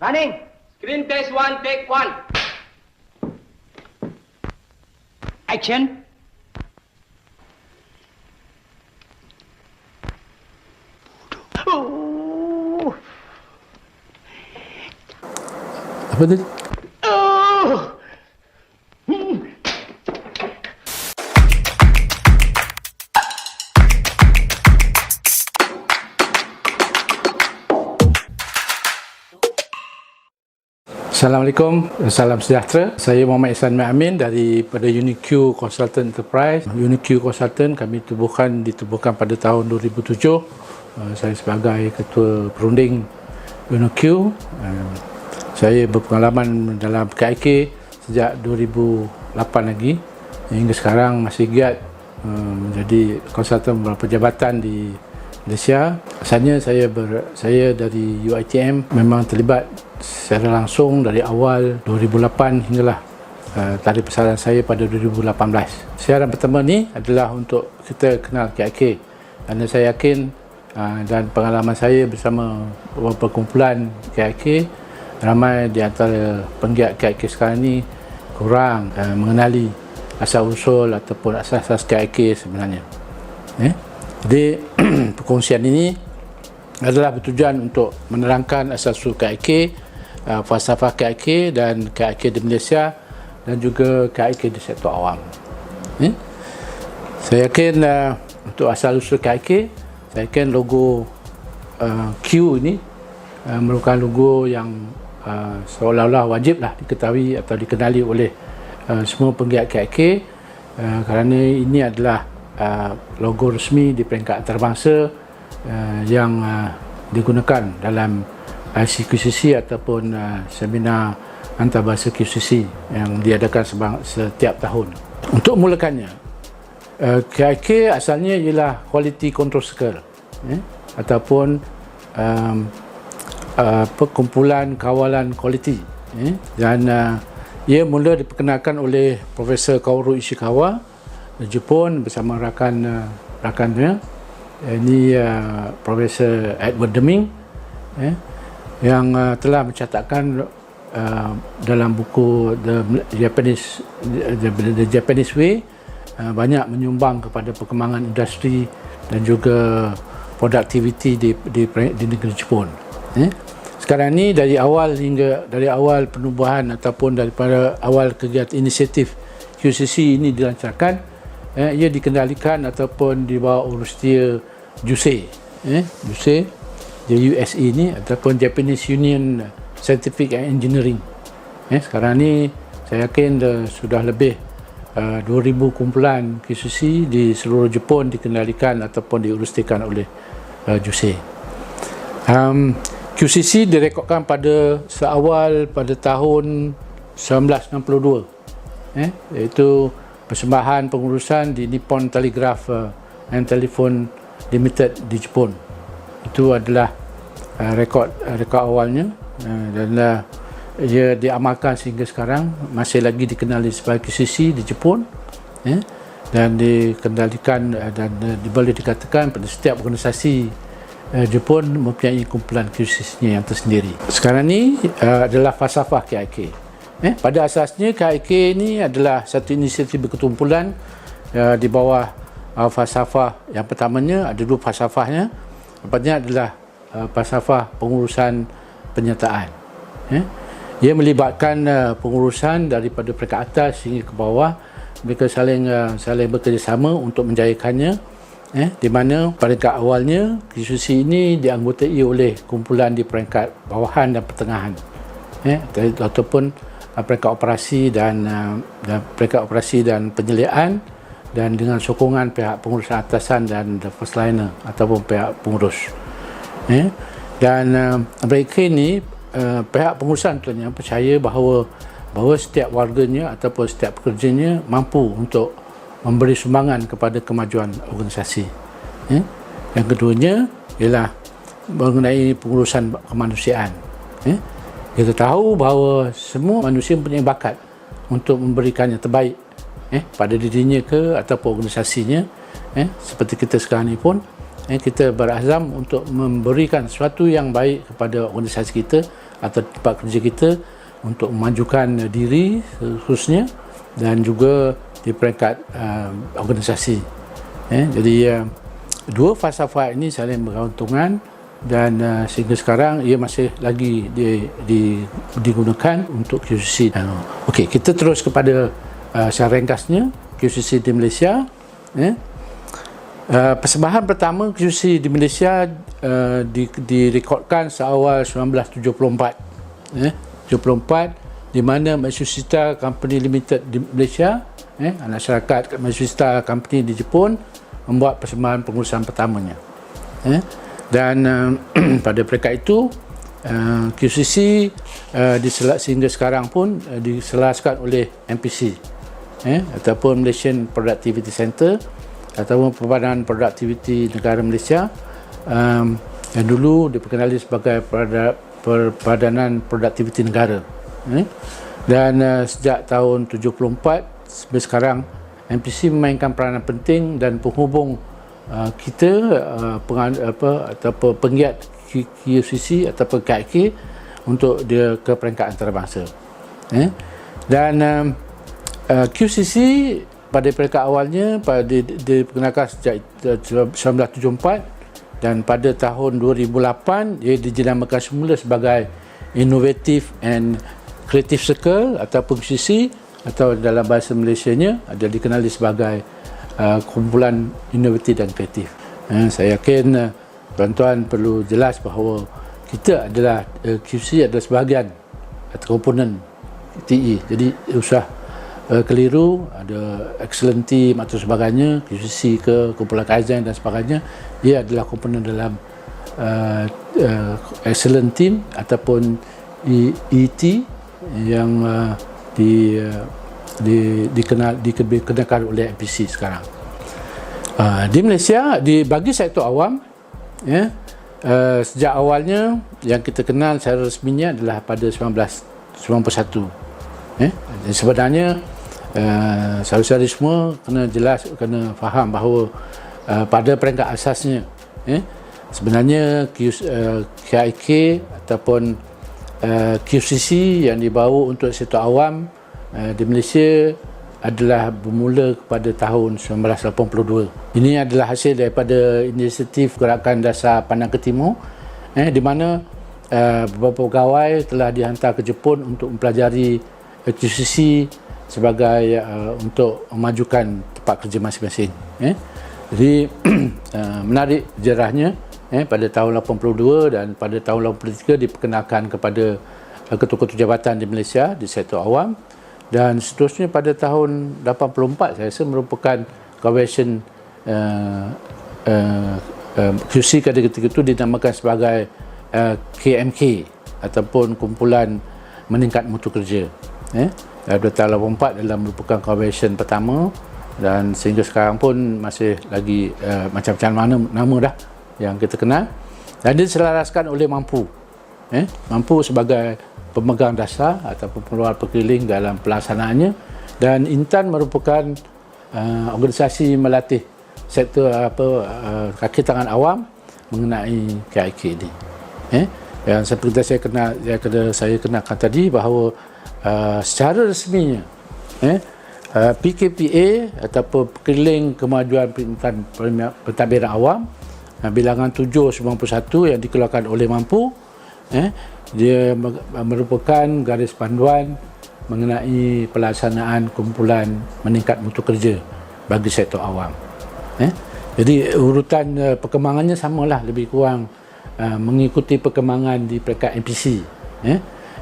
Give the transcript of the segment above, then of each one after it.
Running. Screen test 1, take 1. Action. Apa tadi? Assalamualaikum, salam sejahtera. Saya Muhammad Ihsan Amin daripada UniQ Consultant Enterprise. UniQ Consultant kami ditubuhkan pada tahun 2007. Saya sebagai ketua perunding UniQ. Saya berpengalaman dalam KIK sejak 2008 lagi hingga sekarang masih giat menjadi konsultan beberapa jabatan di Malaysia. Asalnya saya dari UiTM memang terlibat secara langsung dari awal 2008 hinggalah tarikh persalinan saya pada 2018. Siaran pertama ni adalah untuk kita kenal KIK, kerana saya yakin dan pengalaman saya bersama beberapa kumpulan KIK, ramai di antara penggiat KIK sekarang ni kurang mengenali asal-usul ataupun asas-asas KIK sebenarnya. Jadi perkongsian ini adalah bertujuan untuk menerangkan asas-usul KIK, falsafah KIK dan KIK di Malaysia dan juga KIK di sektor awam. Saya yakin untuk asal-usul KIK, saya yakin logo Q ini merupakan logo yang seolah-olah wajiblah diketahui atau dikenali oleh semua penggiat KIK, kerana ini adalah logo resmi di peringkat antarabangsa yang digunakan dalam ICQCC ataupun seminar antarabangsa QCC yang diadakan setiap tahun. Untuk mulakannya, KIK asalnya ialah Quality Control Circle ataupun perkumpulan kawalan kualiti, dan ia mula diperkenalkan oleh Profesor Kaoru Ishikawa dari Jepun bersama rakannya. Ini Profesor Edward Deming yang telah mencatatkan dalam buku The Japanese Way banyak menyumbang kepada perkembangan industri dan juga produktiviti di negeri Jepun. Sekarang ni dari awal penubuhan ataupun daripada awal kegiatan inisiatif QCC ini dilancarkan, ia dikendalikan ataupun di bawah urusan JUSE, JUSE ni ataupun Japanese Union Scientific and Engineering. Sekarang ni saya yakin sudah lebih 2,000 kumpulan QCC di seluruh Jepun dikendalikan ataupun diurustikan oleh JUSE. QCC direkodkan pada tahun 1962, iaitu persembahan pengurusan di Nippon Telegraph and Telephone Limited di Jepun. Itu adalah rekod awalnya, dan ia diamalkan sehingga sekarang, masih lagi dikenali sebagai QCC di Jepun, dan dikendalikan dan boleh dikatakan pada setiap organisasi Jepun mempunyai kumpulan QCC-nya yang tersendiri. Sekarang ni adalah falsafah KIK. Pada asasnya KIK ini adalah satu inisiatif berketumpulan di bawah falsafah. Yang pertamanya ada dua falsafahnya. Pertama adalah falsafah pengurusan penyertaan. Ia melibatkan pengurusan daripada peringkat atas hingga ke bawah. Mereka saling bekerjasama untuk menjayakannya, di mana peringkat awalnya QCC ini dianggotai oleh kumpulan di peringkat bawahan dan pertengahan, ataupun peringkat operasi dan penyeliaan, dan dengan sokongan pihak pengurusan atasan dan first liner ataupun pihak pengurus. Dan mereka ini, pihak pengurusan tentunya percaya bahawa setiap warganya ataupun setiap pekerjanya mampu untuk memberi sumbangan kepada kemajuan organisasi. Yang keduanya ialah mengenai pengurusan kemanusiaan. Kita tahu bahawa semua manusia mempunyai bakat untuk memberikan yang terbaik pada dirinya ataupun organisasinya. Seperti kita sekarang ni pun, kita berazam untuk memberikan sesuatu yang baik kepada organisasi kita atau tempat kerja kita untuk memajukan diri khususnya dan juga di peringkat organisasi. Jadi dua falsafah ini saling bergantungan dan sehingga sekarang ia masih lagi digunakan untuk QCC. Okey, kita terus kepada secara ringkasnya QCC di Malaysia. Persembahan pertama QCC di Malaysia direkodkan seawal 1974. 74 di mana Matsushita Company Limited di Malaysia, anak syarikat Matsushita Company di Jepun membuat persembahan pengurusan pertamanya. Dan pada peringkat itu QCC sehingga sekarang pun diselaraskan oleh MPC ataupun Malaysian Productivity Center ataupun Perbadanan Produktiviti Negara Malaysia, yang dulu diperkenali sebagai Perbadanan Produktiviti Negara. Dan sejak tahun 74 sampai sekarang MPC memainkan peranan penting dan penghubung kita ataupun penggiat QCC ataupun KIK untuk dia ke peringkat antarabangsa. Dan QCC pada peringkat awalnya diperkenalkan sejak 1974 dan pada tahun 2008 ia dijenamakan semula sebagai Innovative and Creative Circle ataupun QCC, atau dalam bahasa Malaysianya ada dikenali sebagai kumpulan inovatif dan kreatif. Saya yakin tuan-tuan perlu jelas bahawa kita adalah QC adalah sebahagian atau komponen TE. Jadi usah keliru, ada excellent team atau sebagainya, QCC ke kumpulan Kaizen dan sebagainya, dia adalah komponen dalam excellent team ataupun ET yang dikenakan oleh MPC sekarang. Di Malaysia, bagi sektor awam, sejak awalnya yang kita kenal secara resminya adalah pada 1991. Sebenarnya saudara-saudari semua kena faham bahawa pada peringkat asasnya sebenarnya KIK ataupun QCC yang dibawa untuk sektor awam di Malaysia adalah bermula pada tahun 1982. Ini adalah hasil daripada inisiatif Gerakan Dasar Pandan ke Timur, di mana beberapa pegawai telah dihantar ke Jepun untuk mempelajari QCC sebagai untuk memajukan tempat kerja masing-masing. Jadi menarik sejarahnya, pada tahun 82 dan pada tahun 83 diperkenalkan kepada ketua-ketua jabatan di Malaysia di sektor awam, dan seterusnya pada tahun 84 saya rasa merupakan convention QC pada ketika itu dinamakan sebagai KMK ataupun kumpulan meningkat mutu kerja. Pada tahun 84 adalah merupakan convention pertama, dan sehingga sekarang pun masih lagi macam-macam nama dah yang kita kenal, dan diselaraskan oleh Mampu. Mampu sebagai pemegang dasar ataupun pengeluar perkeliling dalam pelaksanaannya, dan Intan merupakan organisasi melatih sektor kaki tangan awam mengenai KIK ini. Yang seperti saya kenalkan tadi bahawa secara resminya PKPA ataupun Perkeliling Kemajuan Pentadbiran Awam bilangan 791 yang dikeluarkan oleh Mampu, dia merupakan garis panduan mengenai pelaksanaan kumpulan meningkat mutu kerja bagi sektor awam. Jadi urutan perkembangannya samalah lebih kurang mengikuti perkembangan di peringkat MPC.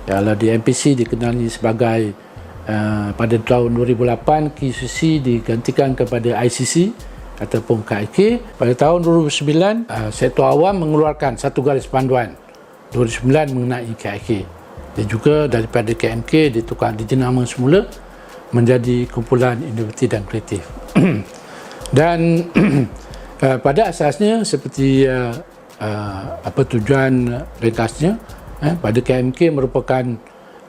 Kalau di MPC dikenali sebagai pada tahun 2008 QCC digantikan kepada ICC ataupun KIK. Pada tahun 2009 sektor awam mengeluarkan satu garis panduan 2009 mengenai KIK, dan juga daripada KMK ditukar dijenama semula menjadi kumpulan inovatif dan kreatif. Dan pada asasnya seperti tujuan ringkasnya, pada KMK merupakan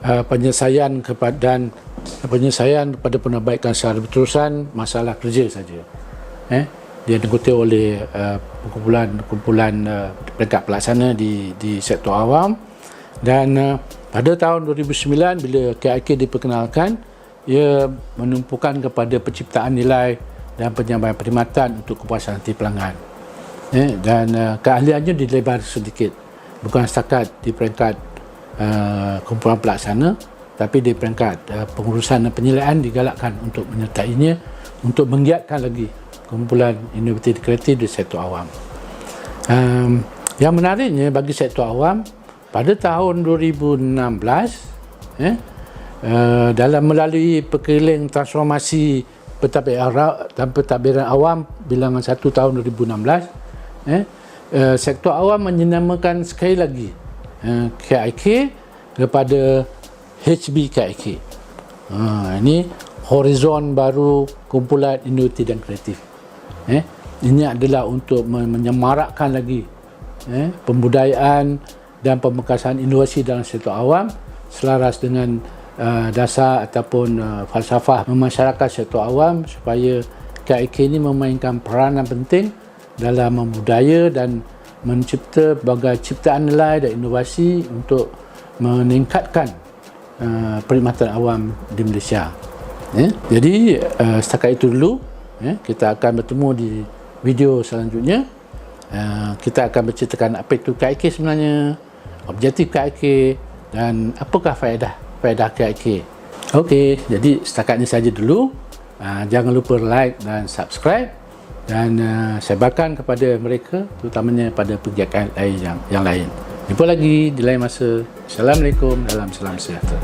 penyelesaian pada penambaikan secara berterusan masalah kerja saja. dia diikuti oleh kumpulan peringkat pelaksana di sektor awam. Dan pada tahun 2009 bila KIK diperkenalkan, ia menumpukan kepada penciptaan nilai dan penyampaian perkhidmatan untuk kepuasan hati pelanggan. Dan keahliannya dilebar sedikit, bukan setakat di peringkat kumpulan pelaksana, tapi di peringkat pengurusan dan penilaian digalakkan untuk menyertainya untuk menggiatkan lagi kumpulan inovatif kreatif di sektor awam. Yang menariknya bagi sektor awam, pada tahun 2016 dalam melalui perkeliling transformasi pentadbiran awam bilangan 1 tahun 2016, sektor awam menyenamakan sekali lagi KIK kepada HB KIK. Ini horizon baru kumpulan inovatif dan kreatif. Ini adalah untuk menyemarakkan lagi pembudayaan dan pemekasan inovasi dalam sektor awam selaras dengan dasar ataupun falsafah memasyarakat sektor awam, supaya KIK ini memainkan peranan penting dalam membudaya dan mencipta berbagai ciptaan nilai dan inovasi untuk meningkatkan perkhidmatan awam di Malaysia. Jadi setakat itu dulu. Kita akan bertemu di video selanjutnya. Kita akan berceritakan apa itu KIK sebenarnya, objektif KIK, dan apakah faedah KIK. Okey, jadi setakat ini saja dulu. Jangan lupa like dan subscribe, dan sebarkan kepada mereka, terutamanya pada pegiat yang lain. Jumpa lagi di lain masa. Assalamualaikum, salam sejahtera.